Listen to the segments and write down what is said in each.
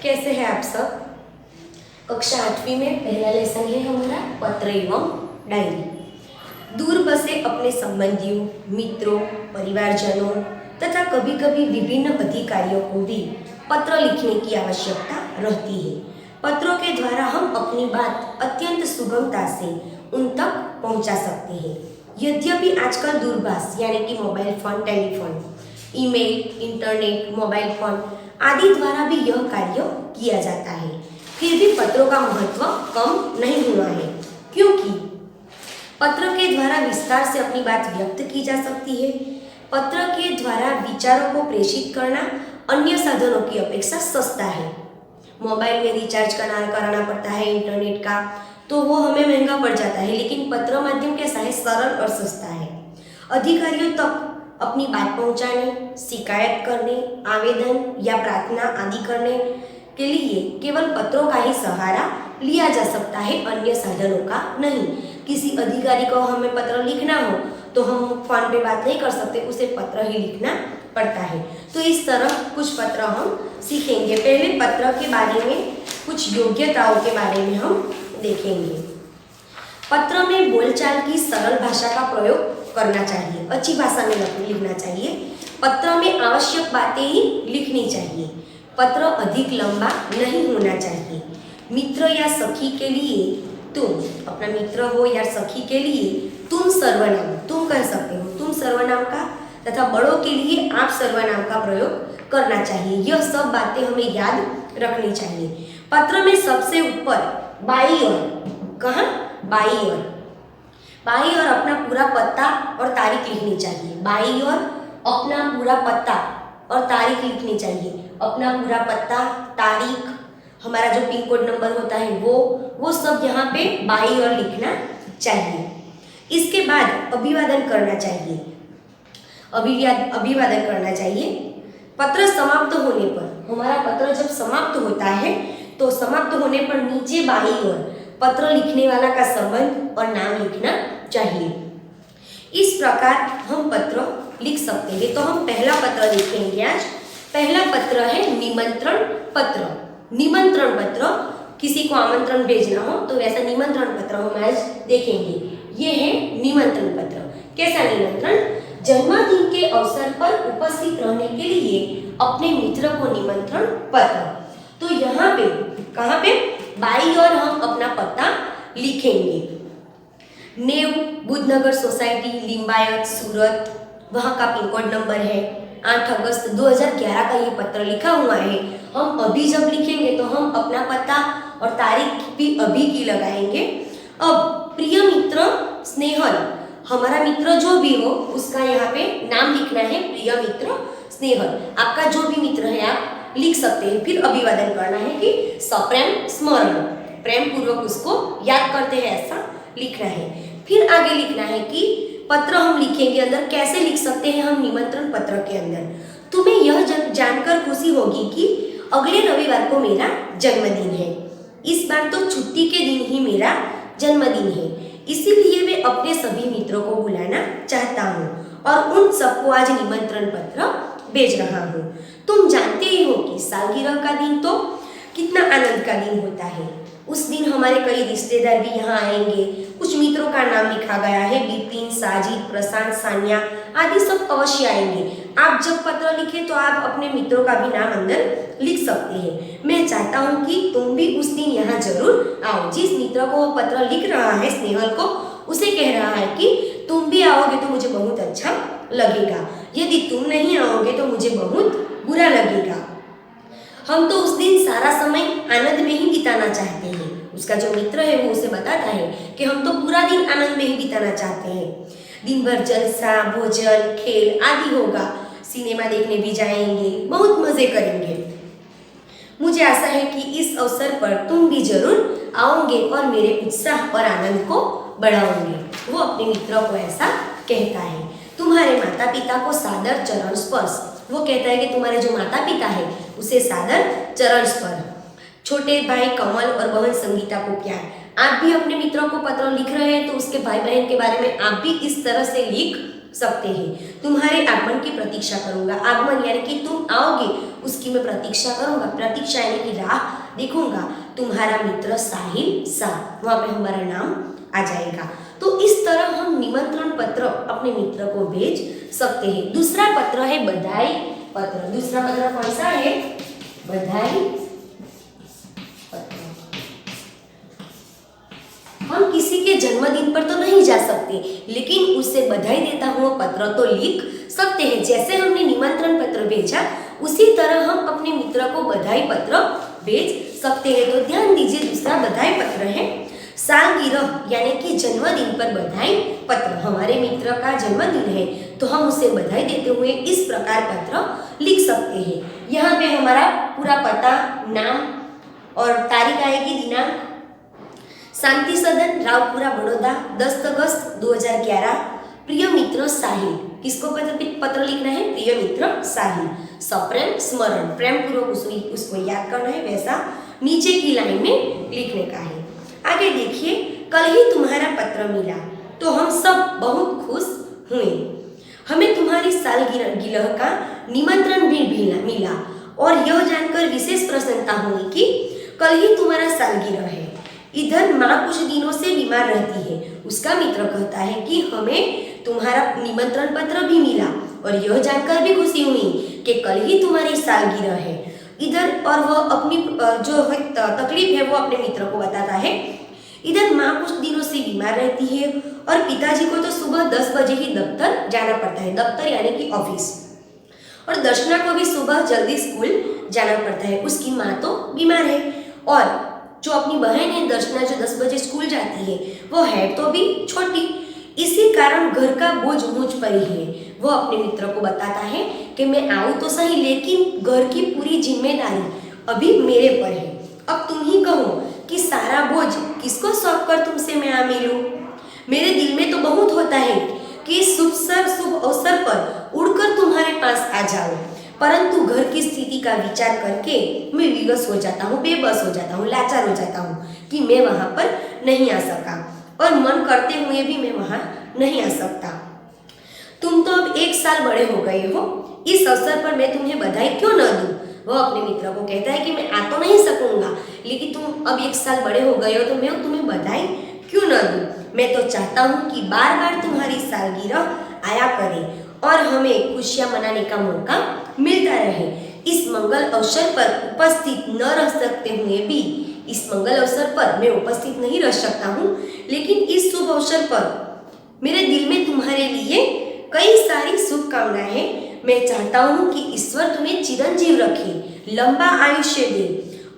कैसे हैं आप सब। कक्षा 8वीं में पहला लेसन है हमारा पत्र एवं डायरी। दूर बसे अपने संबंधियों, मित्रों, परिवारजनों तथा कभी कभी विभिन्न अधिकारियों को भी पत्र लिखने की आवश्यकता रहती है। पत्रों के द्वारा हम अपनी बात अत्यंत सुगमता से उन तक पहुंचा सकते हैं। यद्यपि आजकल दूरभाष यानी कि mobile phone, telephone, email, internet, mobile phone आदि द्वारा भी यह कार्य किया जाता है, फिर भी पत्रों का महत्व कम नहीं हुआ है, क्योंकि पत्र के द्वारा विस्तार से अपनी बात व्यक्त की जा सकती है। पत्र के द्वारा विचारों को प्रेषित करना अन्य साधनों की अपेक्षा सस्ता है। मोबाइल में रिचार्ज कराना पड़ता है इंटरनेट का, तो वो हमें महंगा पड़ जाता है, लेकिन पत्र माध्यम कैसा है, सरल और सस्ता है। अधिकारियों तक अपनी बात पहुंचाने, शिकायत करने, आवेदन या प्रार्थना आदि करने के लिए केवल पत्रों का ही सहारा लिया जा सकता है, अन्य साधनों का नहीं। किसी अधिकारी को हमें पत्र लिखना हो तो हम फोन पे बात नहीं कर सकते, उसे पत्र ही लिखना पड़ता है। तो इस तरह कुछ पत्र हम सीखेंगे। पहले पत्र के बारे में कुछ योग्यताओं के बारे में हम देखेंगे। पत्र में बोलचाल की सरल भाषा का प्रयोग करना चाहिए, अच्छी भाषा में लिखना चाहिए। पत्र में आवश्यक बातें ही लिखनी चाहिए। पत्र अधिक लंबा नहीं होना चाहिए। मित्र या सखी के लिए तुम, अपना मित्र हो या सखी के लिए तुम सर्वनाम, तुम कह सकते हो, तुम सर्वनाम का, तथा बड़ों के लिए आप सर्वनाम का प्रयोग करना चाहिए। यह सब बातें हमें याद रखनी चाहिए। पत्र में सबसे ऊपर बाई ओर, कहाँ, बाई ओर अपना पूरा पता और तारीख लिखनी चाहिए। बाई ओर अपना पूरा पता और तारीख लिखनी चाहिए। अपना पूरा पता, तारीख, हमारा जो पिन कोड नंबर होता है वो सब यहाँ पे बाई ओर लिखना चाहिए। इसके बाद अभिवादन करना चाहिए। अभिवादन करना चाहिए। पत्र समाप्त होने पर, हमारा पत्र जब समाप्त होता है तो समाप्त होने पर नीचे बाई ओर पत्र लिखने वाला का संबंध और नाम लिखना चाहिए। इस प्रकार हम पत्र लिख सकते हैं। तो हम पहला पत्र लिखेंगे आज। पहला पत्र है निमंत्रण पत्र। निमंत्रण पत्र, किसी को आमंत्रण भेजना हो तो वैसा निमंत्रण पत्र हम आज देखेंगे। ये है निमंत्रण पत्र। कैसा निमंत्रण? जन्मदिन के अवसर पर उपस्थित रहने के लिए अपने मित्र को निमंत्रण पत्र। तो यहाँ पे, कहाँ पे, बाई ओर हम अपना पता लिखेंगे। नेव बुद्धनगर सोसाइटी, लिंबायत, सूरत, वहाँ का पिन कोड नंबर है। 8 अगस्त 2011 का ये पत्र लिखा हुआ है। हम अभी जब लिखेंगे तो हम अपना पता और तारीख भी अभी की लगाएंगे। अब प्रिय मित्र स्नेहल, हमारा मित्र जो भी हो उसका यहाँ पे नाम लिखना है, प्रिय मित्र स्नेहल। आपका जो भी मित्र है आप लिख सकते हैं। फिर अभिवादन करना है कि सप्रेम स्मरण, प्रेम पूर्वक उसको याद करते हैं, ऐसा लिखना है। फिर आगे लिखना है कि पत्र हम लिखेंगे अंदर कैसे लिख सकते हैं हम निमंत्रण पत्र के अंदर। तुम्हें यह जानकर खुशी होगी कि अगले रविवार को मेरा जन्मदिन है। इस बार तो छुट्टी के दिन ही मेरा जन्मदिन है, इसीलिए मैं अपने सभी मित्रों को बुलाना चाहता हूँ और उन सबको आज निमंत्रण पत्र भेज रहा हूँ। तुम जानते ही हो कि सालगिरह का दिन तो कितना आनंद का दिन होता है। उस दिन हमारे कई रिश्तेदार भी यहाँ आएंगे। कुछ मित्रों का नाम लिखा गया है, बिपिन, साजिद, प्रशांत, सानिया आदि सब अवश्य आएंगे। आप जब पत्र लिखे तो आप अपने मित्रों का भी नाम अंदर लिख सकते हैं। मैं चाहता हूँ कि तुम भी उस दिन यहाँ जरूर आओ। जिस मित्र को वो पत्र लिख रहा है, स्नेहल को, उसे कह रहा है कि तुम भी आओगे तो मुझे बहुत अच्छा लगेगा, यदि तुम नहीं आओगे तो मुझे बहुत बुरा लगेगा। हम तो उस दिन सारा समय आनंद में ही बिताना चाहते हैं। उसका जो मित्र है वो उसे बताता है कि हम तो पूरा दिन आनंद में ही बिताना चाहते हैं। दिन भर जलसा, भोजन, खेल आदि होगा। सिनेमा देखने भी जाएंगे, बहुत मजे करेंगे। मुझे आशा है कि इस अवसर पर तुम भी जरूर आओगे और मेरे उत्साह और आनंद को बढ़ाओगे। वो अपने मित्रों को ऐसा कहता है। तुम्हारे माता पिता को सादर चरण स्पर्श, वो कहता है कि तुम्हारे जो माता पिता है उसे सादर चरण स्पर्श। छोटे भाई कमल और बहन संगीता को प्यार। आप भी अपने मित्रों को पत्र लिख रहे हैं तो उसके भाई बहन के बारे में आप भी इस तरह से लिख सकते हैं। तुम्हारे आगमन की प्रतीक्षा करूंगा। आगमन यानी कि तुम आओगे उसकी मैं प्रतीक्षा करूंगा। प्रतीक्षा यानी कि राह देखूंगा। तुम्हारा मित्र साहिल शाह, वहां पे हमारा नाम आ जाएगा। तो इस तरह हम निमंत्रण पत्र अपने मित्र को भेज सकते हैं। दूसरा पत्र है बधाई पत्र। दूसरा पत्र कौन सा है? बधाई पत्र। हम किसी के जन्मदिन पर तो नहीं जा सकते, लेकिन उसे बधाई देता हुआ पत्र तो लिख सकते हैं। जैसे हमने निमंत्रण पत्र भेजा, उसी तरह हम अपने मित्र को बधाई पत्र भेज सकते हैं। तो ध्यान दीजिए, दूसरा बधाई पत्र है सालगिरह यानी कि जन्मदिन पर बधाई पत्र। हमारे मित्र का जन्मदिन है तो हम उसे बधाई देते हुए इस प्रकार पत्र लिख सकते हैं। यहाँ पे हमारा पूरा पता, नाम और तारीख आएगी, दिनांक। शांति सदन, रावपुरा, बड़ौदा, 10 अगस्त 2011। प्रिय मित्र साहिल। किसको पत्र लिखना है? प्रिय मित्र साहिल। सप्रेम स्मरण, प्रेम पूर्वक उसको याद करना है, वैसा नीचे की लाइन में लिखने का है। आगे देखिए, कल ही तुम्हारा पत्र मिला तो हम सब बहुत खुश हुए। हमें तुम्हारी सालगिरह का निमंत्रण भी मिला और यह जानकर विशेष प्रसन्नता हुई कि कल ही तुम्हारा सालगिरह है। इधर माँ कुछ दिनों से बीमार रहती है। उसका मित्र कहता है कि हमें तुम्हारा निमंत्रण पत्र भी मिला और यह जानकर भी खुशी हुई कि कल ही तुम्हारी सालगिरह है। इधर और वह अपनी जो तकलीफ है वो अपने मित्र को बताता है। इधर माँ कुछ दिनों से बीमार रहती है और पिताजी को तो सुबह 10 बजे ही दफ्तर जाना पड़ता है। दफ्तर यानी कि ऑफिस। और दर्शना को भी सुबह जल्दी स्कूल जाना पड़ता है। उसकी माँ तो बीमार है और जो अपनी बहन है दर्शना, जो 10 बजे स्कूल जाती है, वो है तो भी छोटी। इसी कारण घर का बोझ मुझ पर ही है। वो अपने मित्र को बताता है कि मैं आऊँ तो सही, लेकिन घर की पूरी जिम्मेदारी अभी मेरे पर है। अब तुम ही कहो कि सारा बोझ किसको सौंप कर तुमसे मैं आ मिलूं? मेरे दिल में तो बहुत होता है कि शुभ अवसर पर उड़कर तुम्हारे पास आ जाऊं, परंतु घर की स्थिति का विचार करके मैं विवश हो जाता हूँ, बेबस हो जाता हूँ, लाचार हो जाता हूँ कि मैं वहाँ पर नहीं आ सका और मन करते हुए भी मैं वहाँ नहीं आ सकता। तुम तो अब 1 साल बड़े हो गए हो, इस अवसर पर मैं तुम्हें बधाई क्यों न दूं? वह अपने मित्र को कहता है कि मैं आ तो नहीं सकूंगा, लेकिन तुम अब 1 साल बड़े हो गए हो तो मैं तुम्हें बधाई क्यों न दूं? मैं तो चाहता हूँ कि बार बार तुम्हारी सालगिरह आया करे और हमें खुशियाँ मनाने का मौका मिलता रहे। इस मंगल अवसर पर उपस्थित न रह सकते हुए भी, इस मंगल अवसर पर मैं उपस्थित नहीं रह सकता हूँ, लेकिन इस शुभ अवसर पर मेरे दिल में तुम्हारे लिए कई सारी शुभकामनाएं हैं। मैं चाहता हूँ कि ईश्वर तुम्हें चिरंजीव रखे, लंबा आयुष्य दे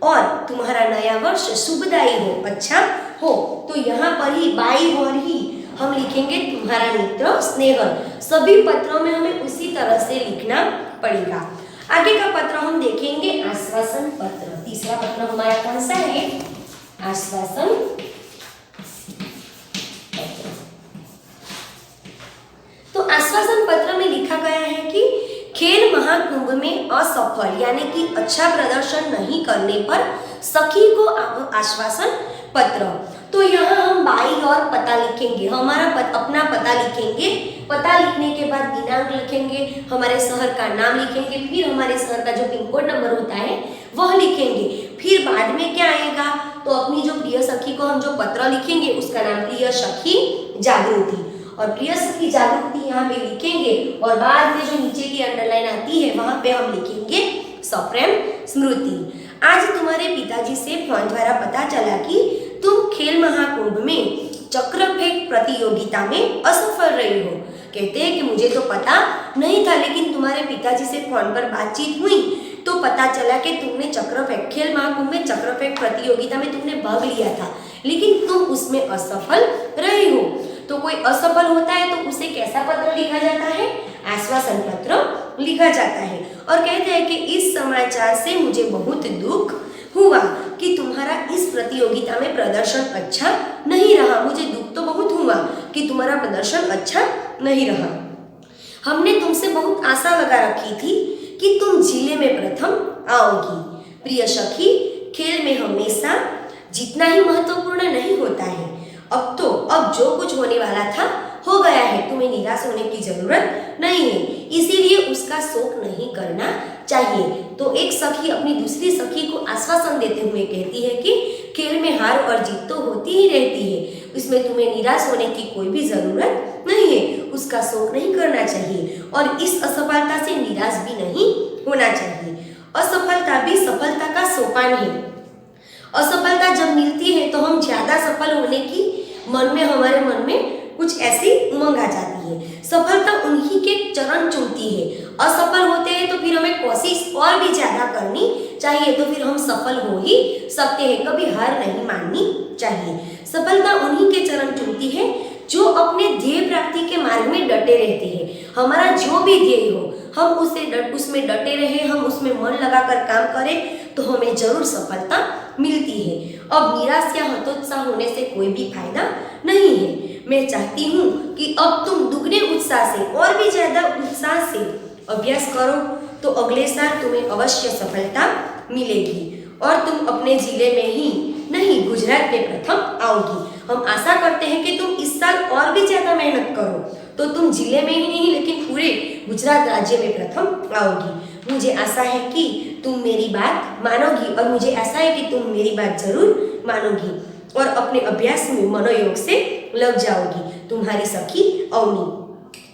और तुम्हारा नया वर्ष शुभदायी हो, अच्छा हो। तो यहाँ पर ही बाई और ही हम लिखेंगे तुम्हारा मित्र स्नेहल। सभी पत्रों में हमें उसी तरह से लिखना पड़ेगा। आगे का पत्र हम देखेंगे आश्वासन पत्र। तीसरा पत्र हमारा कौन सा है? आश्वासन पत्र। तो आश्वासन पत्र में लिखा गया है कि खेल महाकुंभ में असफल यानी कि अच्छा प्रदर्शन नहीं करने पर सखी को आश्वासन पत्र। तो यहाँ हम बाई और पता लिखेंगे, हमारा अपना पता लिखेंगे। पता लिखने के बाद दिनांक लिखेंगे, हमारे शहर का नाम लिखेंगे, फिर हमारे शहर का जो पिन कोड नंबर होता है वह लिखेंगे। फिर बाद में क्या आएगा? तो अपनी जो प्रिय सखी को हम जो पत्र लिखेंगे उसका नाम प्रिय सखी जागृति, और प्रिय सखी जागृति यहाँ पे लिखेंगे और बाद में जो नीचे की अंडरलाइन आती है वहां पे हम लिखेंगे सप्रेम स्मृति। आज तुम्हारे पिताजी से फोन द्वारा पता चला कि तुम खेल महाकुंभ में चक्र फेंक प्रतियोगिता में असफल रही हो। कहते हैं कि मुझे तो पता नहीं था, लेकिन तुम्हारे पिताजी से फोन पर बातचीत हुई तो पता चला कि तुमने चक्र फेंक, खेल महाकुंभ में चक्र फेंक प्रतियोगिता में तुमने भाग लिया था, लेकिन तुम उसमें असफल रही हो। तो कोई असफल होता है तो उसे कैसा पत्र लिखा जाता है? आश्वासन पत्र लिखा जाता है। और कहते हैं कि इस समाचार से मुझे बहुत दुख हुआ कि तुम्हारा इस प्रतियोगिता में प्रदर्शन अच्छा नहीं रहा। मुझे दुख तो बहुत हुआ कि तुम्हारा प्रदर्शन अच्छा नहीं रहा। हमने तुमसे बहुत आशा लगा रखी थी कि तुम जिले में प्रथम आओगी। प्रिय सखी, खेल में हमेशा जीतना ही महत्वपूर्ण नहीं होता है। अब जो कुछ होने वाला था हो गया है, तुम्हें निराश होने की जरूरत नहीं है, इसीलिए उसका शोक नहीं करना चाहिए। तो एक सखी अपनी दूसरी सखी को आश्वासन देते हुए कहती है कि खेल में हार और जीत तो होती ही रहती है, इसमें तुम्हें निराश होने की कोई भी जरूरत नहीं है, उसका शोक नहीं करना चाहिए और इस असफलता से निराश भी नहीं होना चाहिए। असफलता भी सफलता का सोपान है। असफलता जब मिलती है तो हम ज्यादा सफल होने की हमारे मन में कुछ ऐसी उमंग आ जाती है। सफलता उन्हीं के चरण चूमती है। असफल होते हैं तो फिर हमें कोशिश और भी ज्यादा करनी चाहिए, तो फिर हम सफल हो ही सकते हैं, कभी हार नहीं माननी चाहिए। सफलता उन्हीं के चरण चूमती है जो अपने ध्येय प्राप्ति के मार्ग में डटे रहते हैं। हमारा जो भी ध्येय हो हम उसमें डटे रहे, हम उसमें मन लगाकर काम करें तो हमें जरूर सफलता मिलती है। अब निराश या हतोत्साह होने से कोई भी फायदा नहीं है। मैं चाहती हूँ कि अब तुम दुगने उत्साह से और भी ज्यादा उत्साह से अभ्यास करो तो अगले साल तुम्हें अवश्य सफलता मिलेगी और तुम अपने जिले में ही नहीं गुजरात में प्रथम आओगी। हम आशा करते हैं कि तुम इस साल और भी ज्यादा मेहनत करो तो तुम जिले में ही नहीं लेकिन पूरे गुजरात राज्य में प्रथम आओगी। मुझे आशा है कि तुम मेरी बात मानोगी और मुझे आशा है कि तुम मेरी बात जरूर मानोगी और अपने अभ्यास में मनोयोग से लग जाओगी। तुम्हारी सखी अवनी।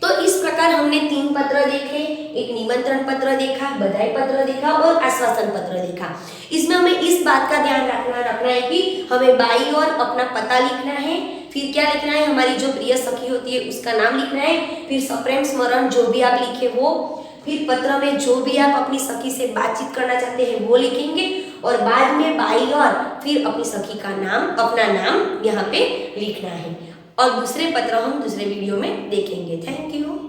तो इस प्रकार हमने 3 पत्र देखे, एक निमंत्रण पत्र देखा, बधाई पत्र देखा और आश्वासन पत्र देखा। इसमें हमें इस बात का ध्यान रखना है कि हमें बाई और अपना पता लिखना है, फिर क्या लिखना है, हमारी जो प्रिय सखी होती है उसका नाम लिखना है, फिर सप्रेम स्मरण जो भी आप लिखे वो, फिर पत्र में जो भी आप अपनी सखी से बातचीत करना चाहते हैं वो लिखेंगे और बाद में बाई और फिर अपनी सखी का नाम, अपना नाम यहाँ पे लिखना है। और दूसरे पत्र हम दूसरे वीडियो में देखेंगे। Thank you.